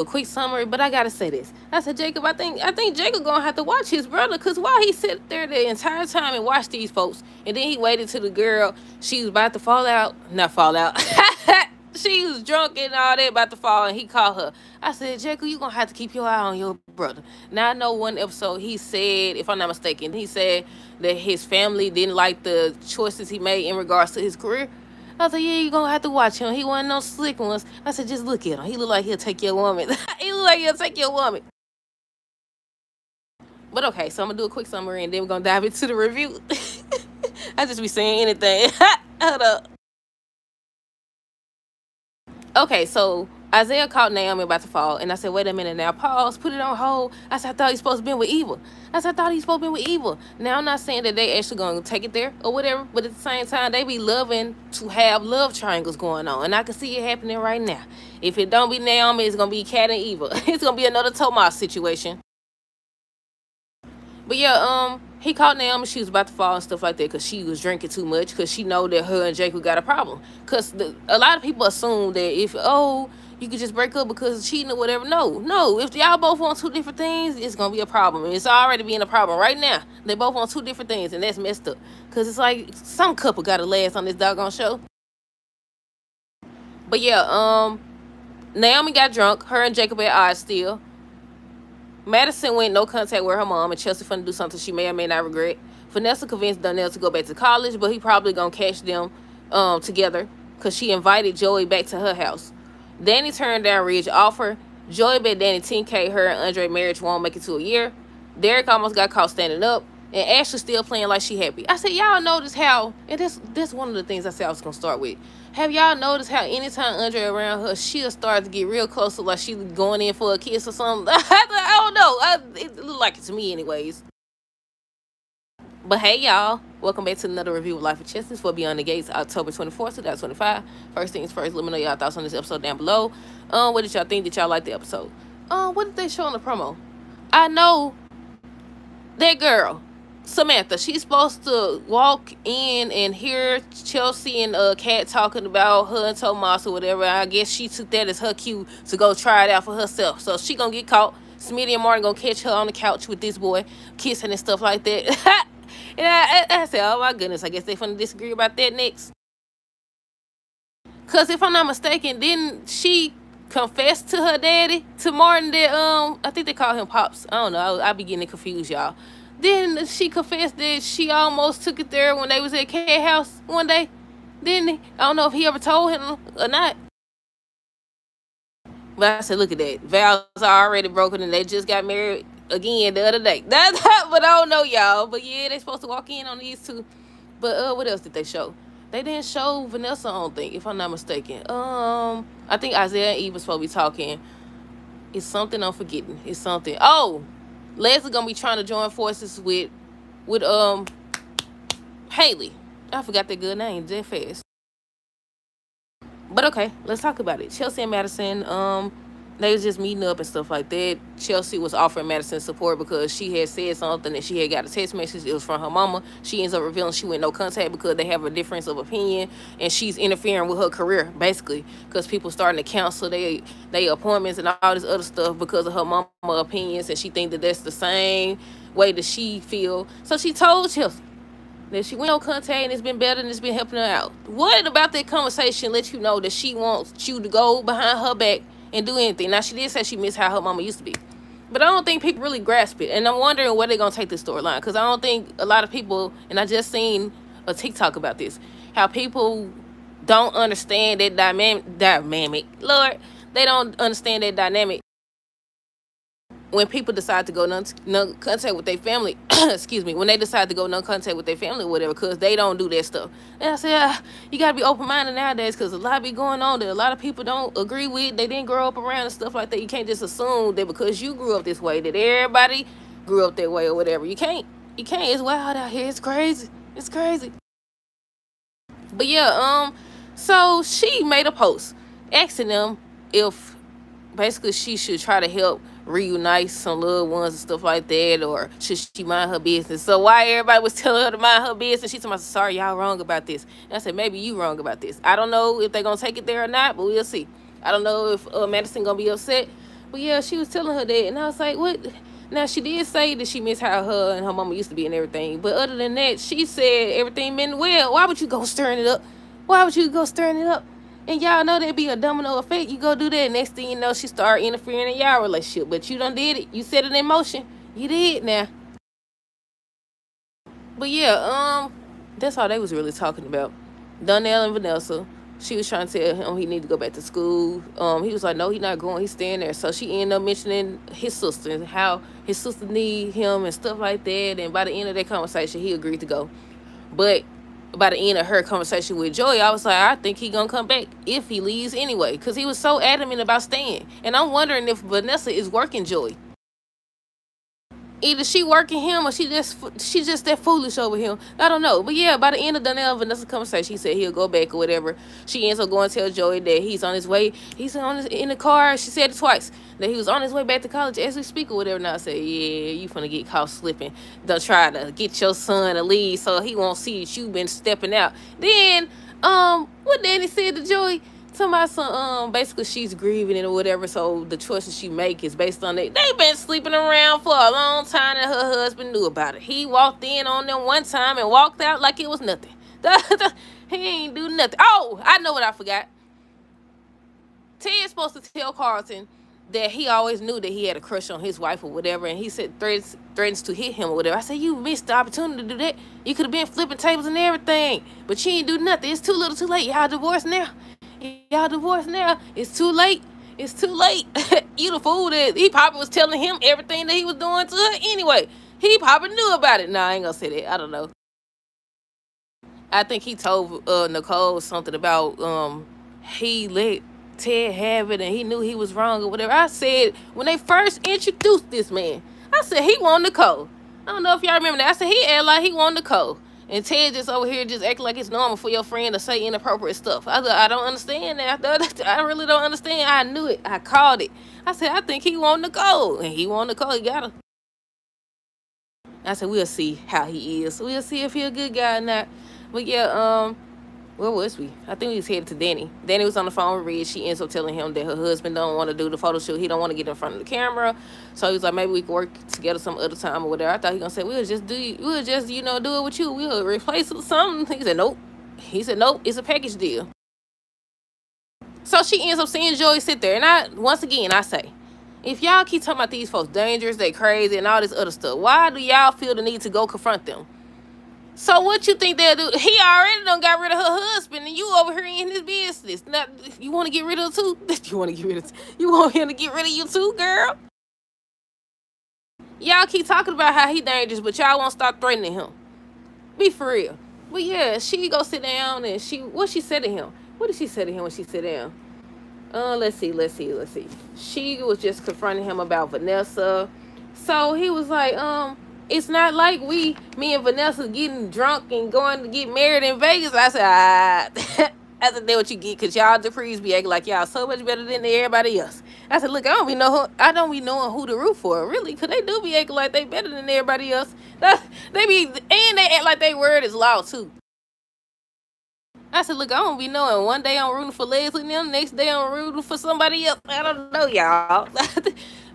a quick summary, but I gotta say this. I said, Jacob, I think Jacob gonna have to watch his brother, cause why he sit there the entire time and watch these folks, and then he waited till the girl, she was about to fall out, not fall out. She was drunk and all that, about to fall, and he called her. I said, Jacob, you gonna have to keep your eye on your brother. Now I know one episode he said, if I'm not mistaken, he said that his family didn't like the choices he made in regards to his career. I was like, yeah, you gonna have to watch him. He wasn't no slick ones. I said, just look at him. He look like he'll take your woman. He look like he'll take your woman. But okay, so I'm gonna do a quick summary and then we're gonna dive into the review. I just be saying anything. Hold up. Okay, so Isaiah caught Naomi about to fall, and I said, wait a minute now, pause, put it on hold. I said, I thought he's supposed to be with evil. I said, I thought he's supposed to be with evil. Now, I'm not saying that they actually going to take it there or whatever, but at the same time, they be loving to have love triangles going on, and I can see it happening right now. If it don't be Naomi, it's going to be Cat and Eva. It's going to be another Tomas situation. But yeah, he caught Naomi. She was about to fall and stuff like that because she was drinking too much. Because she know that her and Jacob got a problem. Because a lot of people assume that if you could just break up because of cheating or whatever. No. If y'all both want two different things, it's gonna be a problem. And it's already being a problem right now. They both want two different things, and that's messed up. Because it's like some couple got to last on this doggone show. But yeah, Naomi got drunk. Her and Jacob at odds still. Madison went no contact with her mom, and Chelsea finna do something she may or may not regret. Vanessa convinced Donnell to go back to college, but he probably gonna catch them together because she invited Joey back to her house. Danny turned down Ridge's offer. Joey bet Danny 10K her and Andre marriage won't make it to a year. Derek almost got caught standing up, and Ashley still playing like she happy. I said, y'all notice how, and this one of the things I said I was gonna start with. Have y'all noticed how anytime Andre around her, she'll start to get real close to like she going in for a kiss or something? I don't know. It looked like it to me anyways. But hey, y'all. Welcome back to another review of Life of Chess for Beyond the Gates, October 24th, 2025. First things first, let me know y'all thoughts on this episode down below. What did y'all think? Did y'all like the episode? What did they show in the promo? I know that girl, Samantha, she's supposed to walk in and hear Chelsea and Kat talking about her and Tomas or whatever. I guess she took that as her cue to go try it out for herself. So she gonna get caught. Smitty and Martin gonna catch her on the couch with this boy, kissing and stuff like that. And I said, oh my goodness, I guess they finna disagree about that next. Cause if I'm not mistaken, didn't she confess to her daddy, to Martin, that I think they call him Pops. I don't know. I be getting confused, y'all. Then she confessed that she almost took it there when they was at Cat house one day. Didn't he? I don't know if he ever told him or not. But I said, look at that. Vows are already broken and they just got married again the other day. But I don't know, y'all. But yeah, they supposed to walk in on these two. But what else did they show? They didn't show Vanessa, I don't think, if I'm not mistaken. I think Isaiah and Eve was supposed to be talking. It's something I'm forgetting. It's something. Oh, Leslie gonna be trying to join forces with Haley. I forgot that good name that fast. But okay, let's talk about it. Chelsea and Madison, they was just meeting up and stuff like that. Chelsea was offering Madison support because she had said something and she had got a text message. It was from her mama. She ends up revealing she went no contact because they have a difference of opinion and she's interfering with her career, basically, because people starting to cancel they appointments and all this other stuff because of her mama opinions, and she think that that's the same way that she feel. So she told Chelsea that she went no contact and it's been better and it's been helping her out. What about that conversation lets you know that she wants you to go behind her back and do anything? Now, she did say she missed how her mama used to be. But I don't think people really grasp it. And I'm wondering where they're going to take this storyline. Because I don't think a lot of people, and I just seen a TikTok about this, how people don't understand that dynamic. Lord, they don't understand that dynamic when people decide to go no contact with their family. Excuse me, when they decide to go no contact with their family or whatever, because they don't do that stuff. And I said, you got to be open-minded nowadays, because a lot be going on that a lot of people don't agree with. They didn't grow up around and stuff like that. You can't just assume that because you grew up this way that everybody grew up that way or whatever. You can't. It's wild out here. It's crazy. But yeah, so she made a post asking them if basically she should try to help reunite some loved ones and stuff like that, or should she mind her business? So why everybody was telling her to mind her business, she told me, sorry, y'all wrong about this. And I said, maybe you wrong about this. I don't know if they're gonna take it there or not, but we'll see. I don't know if Madison gonna be upset, But yeah, she was telling her that, and I was like, what? Now she did say that she missed how her and her mama used to be and everything, but other than that, she said everything been well. Why would you go stirring it up? Why would you go stirring it up? And y'all know there'd be a domino effect. You go do that, next thing you know, she start interfering in y'all relationship. But you done did it. You set it in motion. You did now. But yeah, that's all they was really talking about. Donnell and Vanessa. She was trying to tell him he need to go back to school. He was like, no, he's not going. He's staying there. So she ended up mentioning his sister and how his sister need him and stuff like that. And by the end of that conversation, he agreed to go. But by the end of her conversation with Joy, I was like, I think he gonna come back if he leaves anyway, because he was so adamant about staying. And I'm wondering if Vanessa is working Joy. Either she working him or she just that foolish over him. I don't know. But yeah, by the end of Donnell and Vanessa's conversation, he said he'll go back or whatever. She ends up going to tell Joey that he's on his way. In the car. She said it twice. That he was on his way back to college as we speak or whatever. Now I said, yeah, you finna get caught slipping. Don't try to get your son to leave so he won't see that you been stepping out. Then, what Danny said to Joey? Somebody, basically she's grieving and or whatever, so the choices she make is based on it. They been sleeping around for a long time and her husband knew about it. He walked in on them one time and walked out like it was nothing. He ain't do nothing. Oh, I know what I forgot. Ted's supposed to tell Carlton that he always knew that he had a crush on his wife or whatever, and he said threatens to hit him or whatever. I said, you missed the opportunity to do that. You could have been flipping tables and everything, but you ain't do nothing. It's too little too late. Y'all divorced now. It's too late. It's too late. You the fool that he probably was telling him everything that he was doing to her anyway. He probably knew about it. Nah, I ain't gonna say that. I don't know. I think he told Nicole something about he let Ted have it and he knew he was wrong or whatever. I said when they first introduced this man, I said he want Nicole. I don't know if y'all remember that. I said he act like he want Nicole. And Ted just over here just acting like it's normal for your friend to say inappropriate stuff. I don't understand that. I really don't understand. I knew it. I called it. I said, I think he want Nicole. And he want Nicole. He got her. I said, we'll see how he is. We'll see if he a good guy or not. But yeah, where was we? I think we was headed to Danny. Danny was on the phone with Red. She ends up telling him that her husband don't want to do the photo shoot. He don't want to get in front of the camera. So he was like, maybe we could work together some other time or whatever. I thought he gonna say, we'll just do it with you. We'll replace it with something. He said, nope. It's a package deal. So she ends up seeing Joey sit there. And once again, I say, if y'all keep talking about these folks dangerous, they crazy, and all this other stuff, why do y'all feel the need to go confront them? So what you think they'll do? He already done got rid of her husband, and you over here in his business. Now, you want to get rid of her too? You want him to get rid of you too, girl? Y'all keep talking about how he dangerous, but y'all won't stop threatening him. Be for real. But yeah, she go sit down, and what she said to him? What did she say to him when she sat down? Let's see. She was just confronting him about Vanessa. So he was like, it's not like me and Vanessa getting drunk and going to get married in Vegas. I said, I said, that's what you get, because y'all Duprees be acting like y'all so much better than everybody else. I said, look, I don't be knowing who to root for, really, because they do be acting like they better than everybody else. They act like they word is law, too. I said, look, I don't be knowing. One day I'm rooting for Leslie and them, next day I'm rooting for somebody else. I don't know, y'all.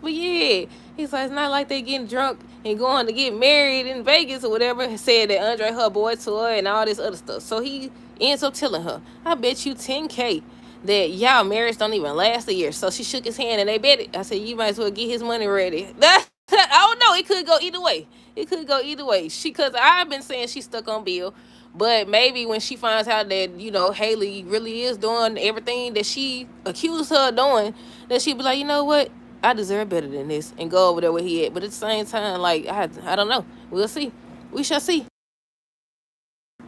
But yeah, he's like, it's not like they getting drunk and going to get married in Vegas or whatever. Said that Andre her boy tour and all this other stuff. So he ends up telling her, I bet you $10K that y'all marriage don't even last a year. So she shook his hand and they bet it. I said, you might as well get his money ready. I don't know. It could go either way. Because I've been saying she's stuck on Bill. But maybe when she finds out that, Haley really is doing everything that she accused her of doing, that she'd be like, you know what? I deserve better than this, and go over there where he at. But at the same time, like, I don't know. We'll see. We shall see.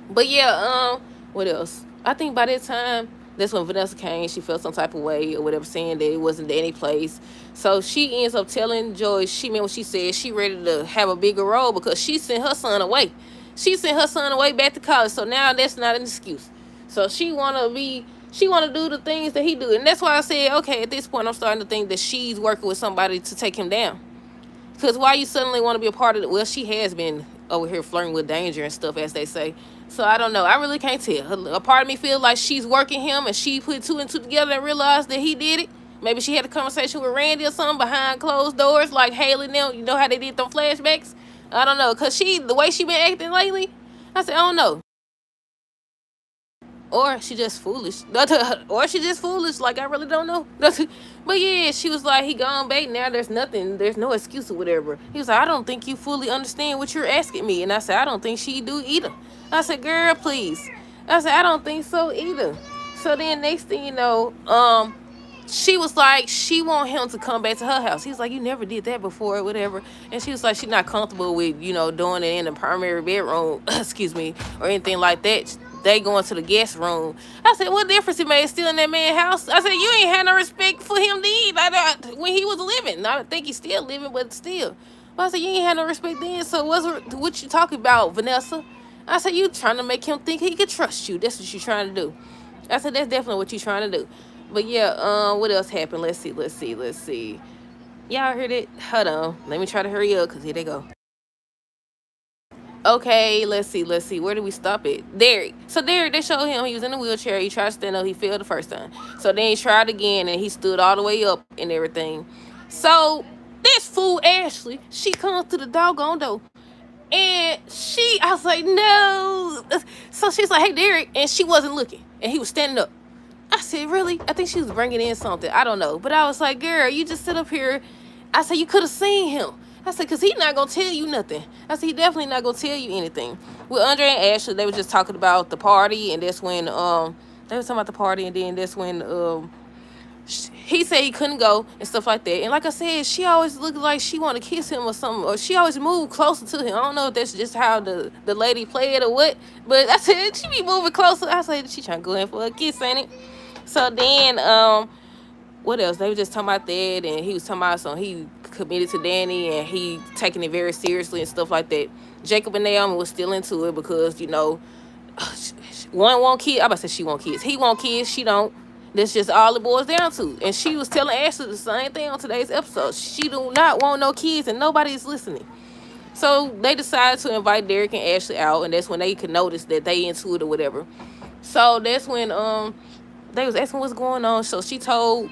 But yeah, what else? I think by that time, that's when Vanessa came. She felt some type of way or whatever, saying that it wasn't any place. So she ends up telling Joy, she meant what she said. She ready to have a bigger role because she sent her son away. She sent her son away back to college. So now that's not an excuse. So she want to do the things that he do. And that's why I said, okay, at this point, I'm starting to think that she's working with somebody to take him down. Because why you suddenly want to be a part of it? Well, she has been over here flirting with danger and stuff, as they say. So I don't know. I really can't tell. A part of me feels like she's working him and she put two and two together and realized that he did it. Maybe she had a conversation with Randy or something behind closed doors, like Haley and them. You know how they did them flashbacks? I don't know, cause the way she been acting lately, I said I don't know. Or she just foolish. Or she just foolish. Like, I really don't know. But yeah, she was like, he gone back now. There's nothing. There's no excuse or whatever. He was like, I don't think you fully understand what you're asking me. And I said, I don't think she do either. I said, girl, please. I said, I don't think so either. So then next thing you know, she was like, she want him to come back to her house. He's like, you never did that before or whatever. And she was like, she's not comfortable with, doing it in the primary bedroom, excuse me, or anything like that. They going to the guest room. I said, what difference it made still in that man's house? I said, you ain't had no respect for him then when he was living. I think he's still living, but still. But I said, you ain't had no respect then, so what you talking about, Vanessa? I said, you trying to make him think he could trust you. That's what you trying to do. I said, that's definitely what you trying to do. But yeah, what else happened? Let's see. Y'all heard it? Hold on. Let me try to hurry up, because here they go. Okay, let's see. Where do we stop it? Derek. So Derek, they showed him he was in a wheelchair. He tried to stand up. He failed the first time. So then he tried again, and he stood all the way up and everything. So this fool, Ashley, she comes to the doggone door. And I was like, no. So she's like, hey, Derek. And she wasn't looking. And he was standing up. I said, really? I think she was bringing in something. I don't know. But I was like, girl, you just sit up here. I said, you could have seen him. I said, because he's not going to tell you nothing. I said, he definitely not going to tell you anything. With Andre and Ashley, they were just talking about the party. And that's when, they were talking about the party. And then that's when, he said he couldn't go and stuff like that. And like I said, she always looked like she want to kiss him or something. Or she always moved closer to him. I don't know if that's just how the lady played or what. But I said, she be moving closer. I said, she trying to go in for a kiss, ain't it? So then, what else? They were just talking about that, and he was talking about something he committed to Danny, and he taking it very seriously and stuff like that. Jacob and Naomi was still into it because, one want kids. I'm about to say she want kids. He want kids. She don't. That's just all it boils down to. And she was telling Ashley the same thing on today's episode. She do not want no kids, and nobody's listening. So they decided to invite Derek and Ashley out, and that's when they could notice that they into it or whatever. So that's when they was asking what's going on. So she told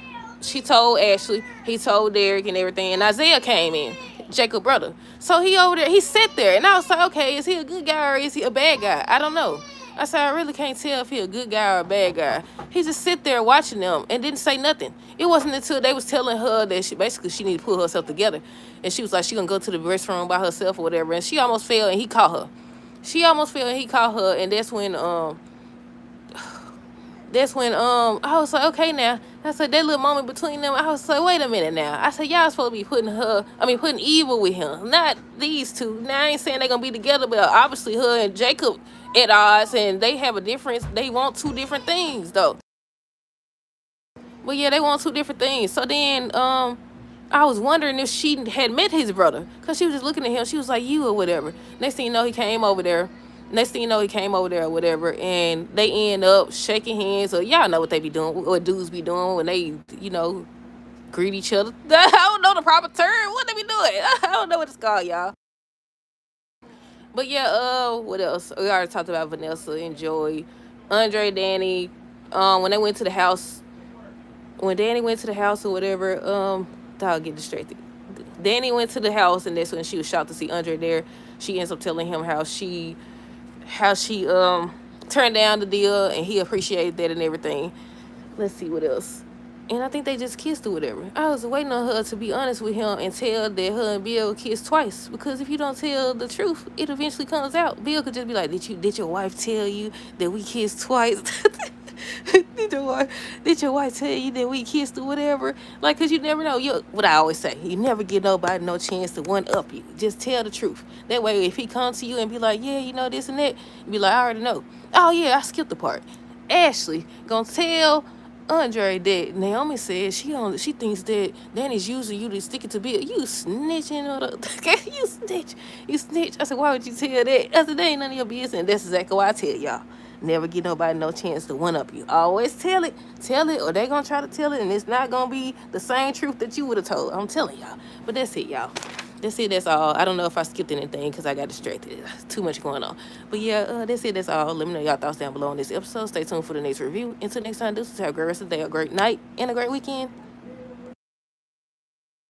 Ashley, he told Derek and everything, and Isaiah came in, Jacob's brother. So he over there, he sat there, and I was like, okay, is he a good guy or is he a bad guy? I don't know. I said, I really can't tell if he a good guy or a bad guy. He just sit there watching them and didn't say nothing. It wasn't until they was telling her that she needed to pull herself together, and she was like, she gonna go to the restroom by herself or whatever, and she almost fell, and he caught her. And that's when I was like, okay now. I said, that little moment between them, I was like, wait a minute now. I said, y'all supposed to be putting evil with him, not these two. Now I ain't saying they're gonna be together, but obviously her and Jacob at odds, and they have a difference. They want two different things though. But yeah, they want two different things. So then I was wondering if she had met his brother, because she was just looking at him. She was like, you or whatever. Next thing you know, he came over there or whatever, and they end up shaking hands, or y'all know what they be doing, what dudes be doing when they, greet each other. I don't know the proper term. What they be doing? I don't know what it's called, y'all. But yeah, what else? We already talked about Vanessa and Joey. Andre, Danny, when they went to the house, when Danny went to the house or whatever, dog get distracted. Danny went to the house, and that's when she was shocked to see Andre there. She ends up telling him how she turned down the deal, and he appreciated that and everything. Let's see what else. And I think they just kissed or whatever. I was waiting on her to be honest with him and tell that her and Bill kissed twice, because if you don't tell the truth, it eventually comes out. Bill could just be like, did your wife tell you that we kissed twice? Did your wife tell you that we kissed or whatever? Like, because you never know. What I always say, you never give nobody no chance to one-up you. Just tell the truth. That way, if he comes to you and be like, yeah, this and that, you be like, I already know. Oh, yeah, I skipped the part. Ashley gonna tell Andre that Naomi said she thinks that Danny's using you to stick it to Bill. You snitching or you snitch. I said, why would you tell that? I said, that ain't none of your business. And that's exactly why I tell y'all. Never give nobody no chance to one up you. Always tell it, or they gonna try to tell it, and it's not gonna be the same truth that you would have told. I'm telling y'all. But that's it, y'all. That's all. I don't know if I skipped anything because I got distracted. Too much going on. But yeah, that's all. Let me know y'all thoughts down below on this episode. Stay tuned for the next review. Until next time, deuces. Have a great rest of the day, a great night, and a great weekend.